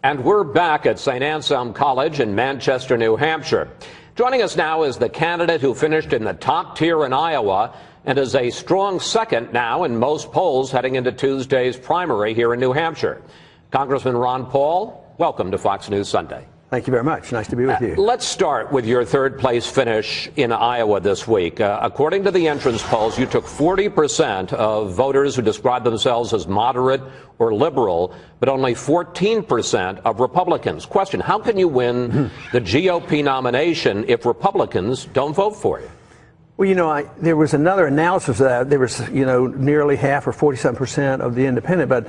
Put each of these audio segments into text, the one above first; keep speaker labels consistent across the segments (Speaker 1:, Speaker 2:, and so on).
Speaker 1: And we're back at St. Anselm College in Manchester, New Hampshire. Joining us now is the candidate who finished in the top tier in Iowa and is a strong second now in most polls heading into Tuesday's primary here in New Hampshire. Congressman Ron Paul, welcome to Fox News Sunday.
Speaker 2: Thank you very much. Nice to be with you.
Speaker 1: Let's start with your third place finish in Iowa this week. According to the entrance polls, you took 40% of voters who describe themselves as moderate or liberal, but only 14% of Republicans. Question, how can you win the GOP nomination if Republicans don't vote for you?
Speaker 2: Well, you know, there was another analysis of that. There was, nearly half or 47% of the independent, but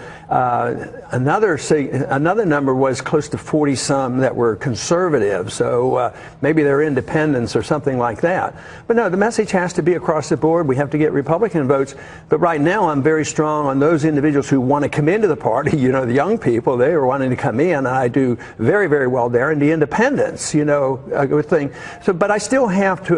Speaker 2: another number was close to 40-some that were conservative. So maybe they're independents or something like that. But no, the message has to be across the board. We have to get Republican votes. But right now, I'm very strong on those individuals who want to come into the party. The young people, they are wanting to come in, and I do very, very well there. And the independents, a good thing. So, but I still have to,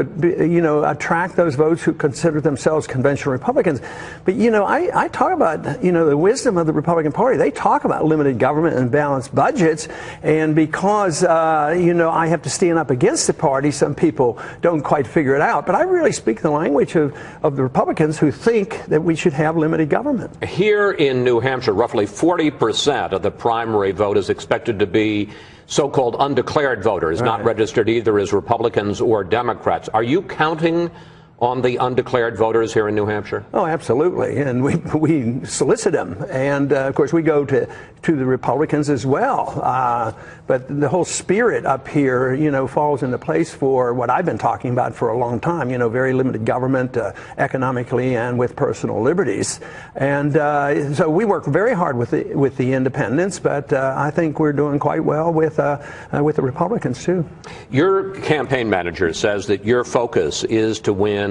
Speaker 2: attract those votes who consider themselves conventional Republicans. But, I talk about, the wisdom of the Republican Party. They talk about limited government and balanced budgets. And because, I have to stand up against the party, some people don't quite figure it out. But I really speak the language of the Republicans who think that we should have limited government.
Speaker 1: Here in New Hampshire, roughly 40% of the primary vote is expected to be so-called undeclared voters, not registered either as Republicans or Democrats. Are you counting on the undeclared voters here in New Hampshire?
Speaker 2: Oh, absolutely. And we solicit them. And, of course, we go to the Republicans as well. But the whole spirit up here, falls into place for what I've been talking about for a long time, very limited government economically and with personal liberties. And so we work very hard with the independents, but I think we're doing quite well with the Republicans, too.
Speaker 1: Your campaign manager says that your focus is to win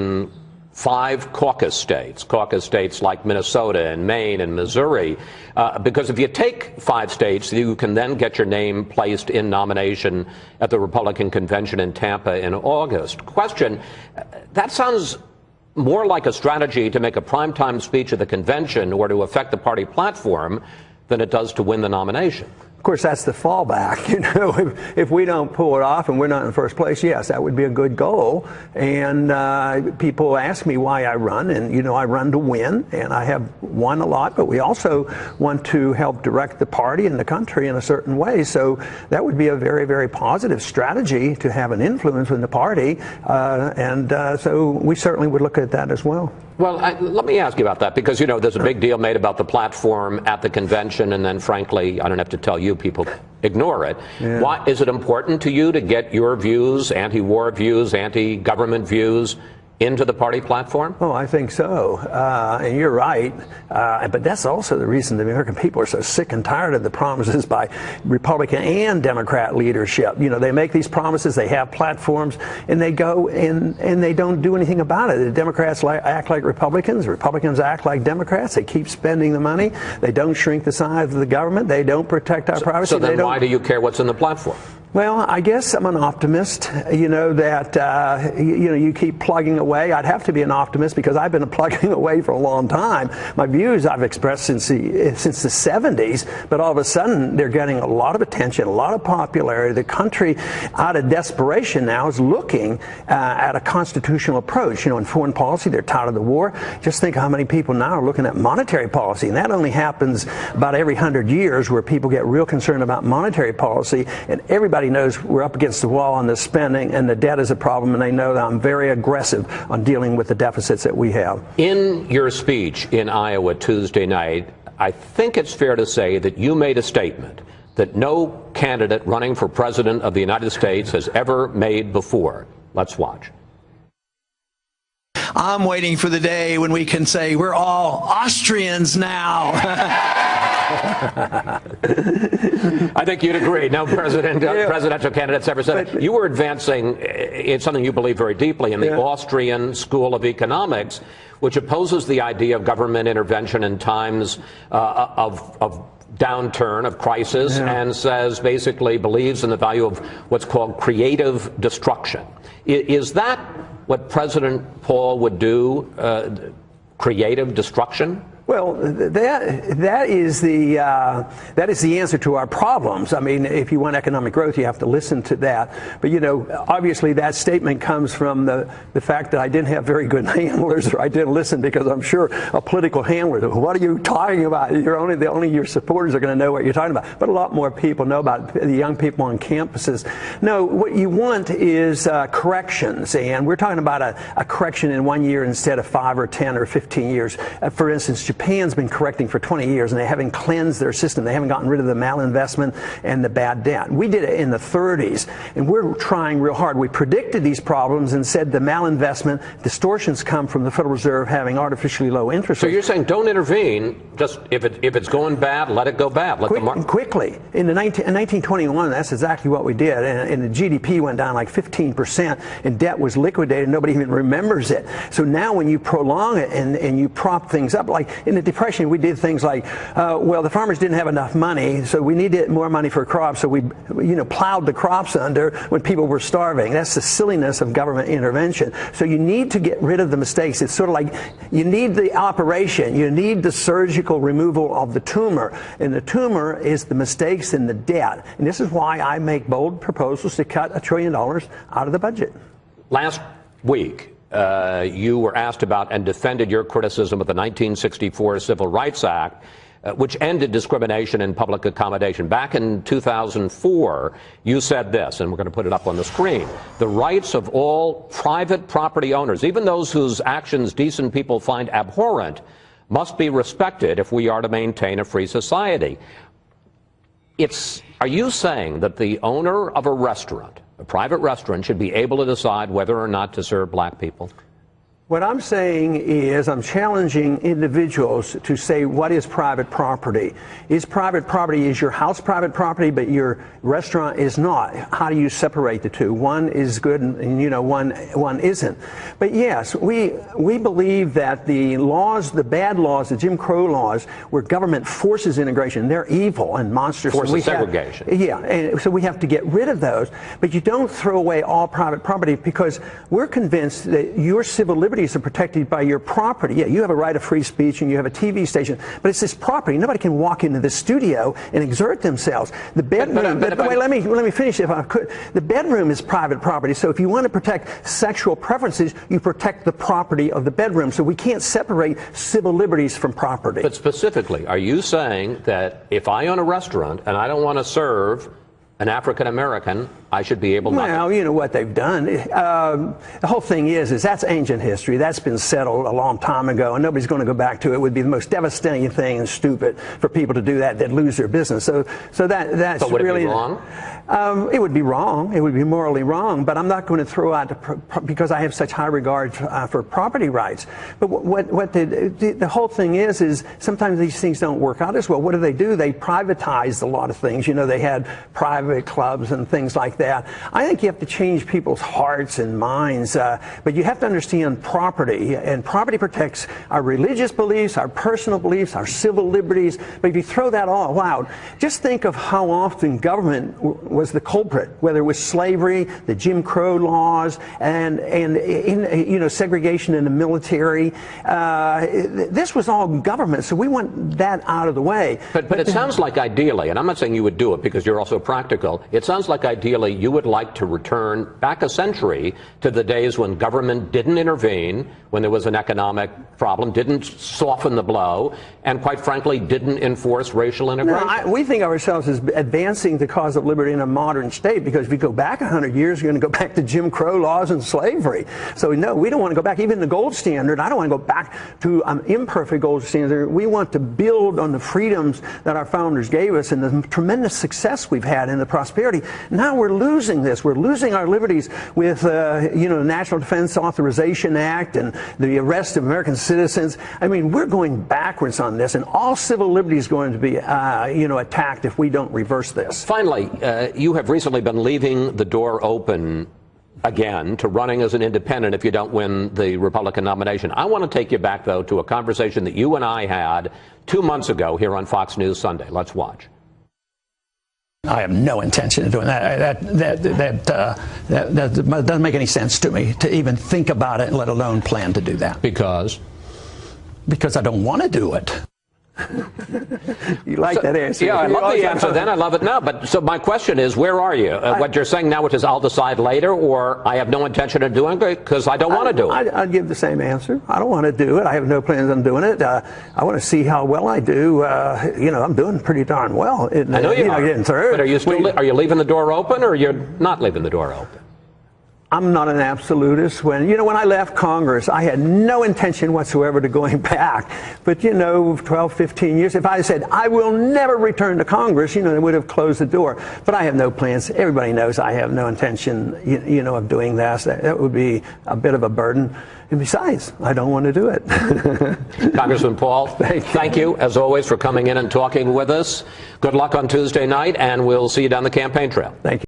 Speaker 1: 5 caucus states like Minnesota and Maine and Missouri, because if you take 5 states, you can then get your name placed in nomination at the Republican convention in Tampa in August. Question, that sounds more like a strategy to make a primetime speech at the convention or to affect the party platform than it does to win the nomination.
Speaker 2: Of course, that's the fallback. If we don't pull it off and we're not in first place, yes, that would be a good goal. And people ask me why I run, and I run to win, and I have won a lot. But we also want to help direct the party and the country in a certain way. So that would be a very, very positive strategy to have an influence in the party, so we certainly would look at that as well.
Speaker 1: Well, let me ask you about that, because, there's a big deal made about the platform at the convention, and then, frankly, I don't have to tell you, people ignore it. Yeah. Why is it important to you to get your views, anti-war views, anti-government views, into the party platform?
Speaker 2: Oh, I think so. And you're right. But that's also the reason the American people are so sick and tired of the promises by Republican and Democrat leadership. They make these promises, they have platforms, and they go and they don't do anything about it. The Democrats act like Republicans, Republicans act like Democrats. They keep spending the money. They don't shrink the size of the government. They don't protect our privacy.
Speaker 1: So then why do you care what's in the platform?
Speaker 2: Well, I guess I'm an optimist, that, you keep plugging away. I'd have to be an optimist because I've been plugging away for a long time. My views I've expressed since the 70s, but all of a sudden they're getting a lot of attention, a lot of popularity. The country, out of desperation now, is looking at a constitutional approach. In foreign policy, they're tired of the war. Just think how many people now are looking at monetary policy, and that only happens about every 100 years where people get real concerned about monetary policy, and everybody knows we're up against the wall on the spending, and the debt is a problem, and they know that I'm very aggressive on dealing with the deficits that we have.
Speaker 1: In your speech in Iowa Tuesday night, I think it's fair to say that you made a statement that no candidate running for president of the United States has ever made before. Let's watch.
Speaker 3: I'm waiting for the day when we can say we're all Austrians now.
Speaker 1: I think you'd agree. No presidential candidates ever said it. You were advancing in something you believe very deeply in the Austrian School of Economics, which opposes the idea of government intervention in times of downturn, of crisis, and says, basically believes in the value of what's called creative destruction. Is that what President Paul would do, creative destruction?
Speaker 2: Well, that is the answer to our problems. I mean, if you want economic growth, you have to listen to that. But obviously, that statement comes from the fact that I didn't have very good handlers, or I didn't listen, because I'm sure a political handler, what are you talking about? Only your supporters are going to know what you're talking about. But a lot more people know about the young people on campuses. No, what you want is corrections, and we're talking about a correction in 1 year instead of 5 or 10 or 15 years. For instance, Japan's been correcting for 20 years, and they haven't cleansed their system. They haven't gotten rid of the malinvestment and the bad debt. We did it in the 30s, and we're trying real hard. We predicted these problems and said the malinvestment distortions come from the Federal Reserve having artificially low interest rates.
Speaker 1: So you're saying don't intervene, just if it's going bad, let it go bad.
Speaker 2: Quickly. In 1921, that's exactly what we did, and the GDP went down like 15%, and debt was liquidated. Nobody even remembers it. So now when you prolong it and you prop things up, like in the Depression, we did things like, well, the farmers didn't have enough money, so we needed more money for crops, so we plowed the crops under when people were starving. That's the silliness of government intervention. So you need to get rid of the mistakes. It's sort of like you need the operation, you need the surgical removal of the tumor, and the tumor is the mistakes in the debt. And this is why I make bold proposals to cut $1 trillion out of the budget.
Speaker 1: Last week, you were asked about and defended your criticism of the 1964 Civil Rights Act, which ended discrimination in public accommodation. Back in 2004, you said this, and we're going to put it up on the screen: the rights of all private property owners, even those whose actions decent people find abhorrent, must be respected if we are to maintain a free society. Are you saying that the owner of a restaurant, a private restaurant, should be able to decide whether or not to serve black people?
Speaker 2: What I'm saying is I'm challenging individuals to say, what is private property? Is private property, is your house private property, but your restaurant is not? How do you separate the two? One is good and one isn't. But yes, we believe that the laws, the bad laws, the Jim Crow laws, where government forces integration, they're evil and monstrous.
Speaker 1: Forces segregation.
Speaker 2: And so we have to get rid of those. But you don't throw away all private property, because we're convinced that your civil liberties are protected by your property. Yeah, you have a right of free speech and you have a TV station, but it's this property. Nobody can walk into the studio and exert themselves. The bedroom, wait, let me finish if I could. The bedroom is private property, so if you want to protect sexual preferences, you protect the property of the bedroom. So we can't separate civil liberties from property.
Speaker 1: But specifically, are you saying that if I own a restaurant and I don't want to serve an African American, I should be able to?
Speaker 2: Well, you know what they've done. The whole thing is that's ancient history. That's been settled a long time ago, and nobody's going to go back to it. It would be the most devastating thing and stupid for people to do that. They'd lose their business. So that's
Speaker 1: would
Speaker 2: really.
Speaker 1: It be wrong?
Speaker 2: It would be wrong. It would be morally wrong. But I'm not going to throw out because I have such high regard for property rights. But what the whole thing is sometimes these things don't work out as well. What do? They privatized a lot of things. They had private clubs and things like that. I think you have to change people's hearts and minds, but you have to understand property, and property protects our religious beliefs, our personal beliefs, our civil liberties. But if you throw that all out, just think of how often government was the culprit, whether it was slavery, the Jim Crow laws, and segregation in the military. This was all government, so we want that out of the way.
Speaker 1: But it sounds like ideally, and I'm not saying you would do it because you're also practical, it sounds like ideally you would like to return back a century to the days when government didn't intervene, when there was an economic problem, didn't soften the blow, and quite frankly didn't enforce racial integration.
Speaker 2: No, we think of ourselves as advancing the cause of liberty in a modern state, because if you go back 100 years, you're going to go back to Jim Crow laws and slavery. So no, we don't want to go back. Even the gold standard, I don't want to go back to an imperfect gold standard. We want to build on the freedoms that our founders gave us and the tremendous success we've had in the prosperity. Now we're losing this. We're losing our liberties with the National Defense Authorization Act and the arrest of American citizens. I mean, we're going backwards on this, and all civil liberty is going to be attacked if we don't reverse this.
Speaker 1: Finally, you have recently been leaving the door open again to running as an independent if you don't win the Republican nomination. I want to take you back, though, to a conversation that you and I had 2 months ago here on Fox News Sunday. Let's watch.
Speaker 3: I have no intention of doing that. That doesn't make any sense to me to even think about it, let alone plan to do that.
Speaker 1: Because?
Speaker 3: Because I don't want to do it.
Speaker 2: You like that answer?
Speaker 1: Yeah, I love the answer then. I love it now. But so my question is, where are you? What you're saying now, which is I'll decide later, or I have no intention of doing it because I don't want to do it?
Speaker 2: I'd give the same answer. I don't want to do it. I have no plans on doing it. I want to see how well I do. I'm doing pretty darn well.
Speaker 1: I know you are.
Speaker 2: Getting through.
Speaker 1: But are you still? Are you leaving the door open, or you're not leaving the door open?
Speaker 2: I'm not an absolutist. When I left Congress, I had no intention whatsoever to going back. But 12, 15 years, if I said I will never return to Congress, they would have closed the door. But I have no plans. Everybody knows I have no intention, of doing that. That would be a bit of a burden. And besides, I don't want to do it.
Speaker 1: Congressman Paul, thank you, as always, for coming in and talking with us. Good luck on Tuesday night, and we'll see you down the campaign trail.
Speaker 2: Thank you.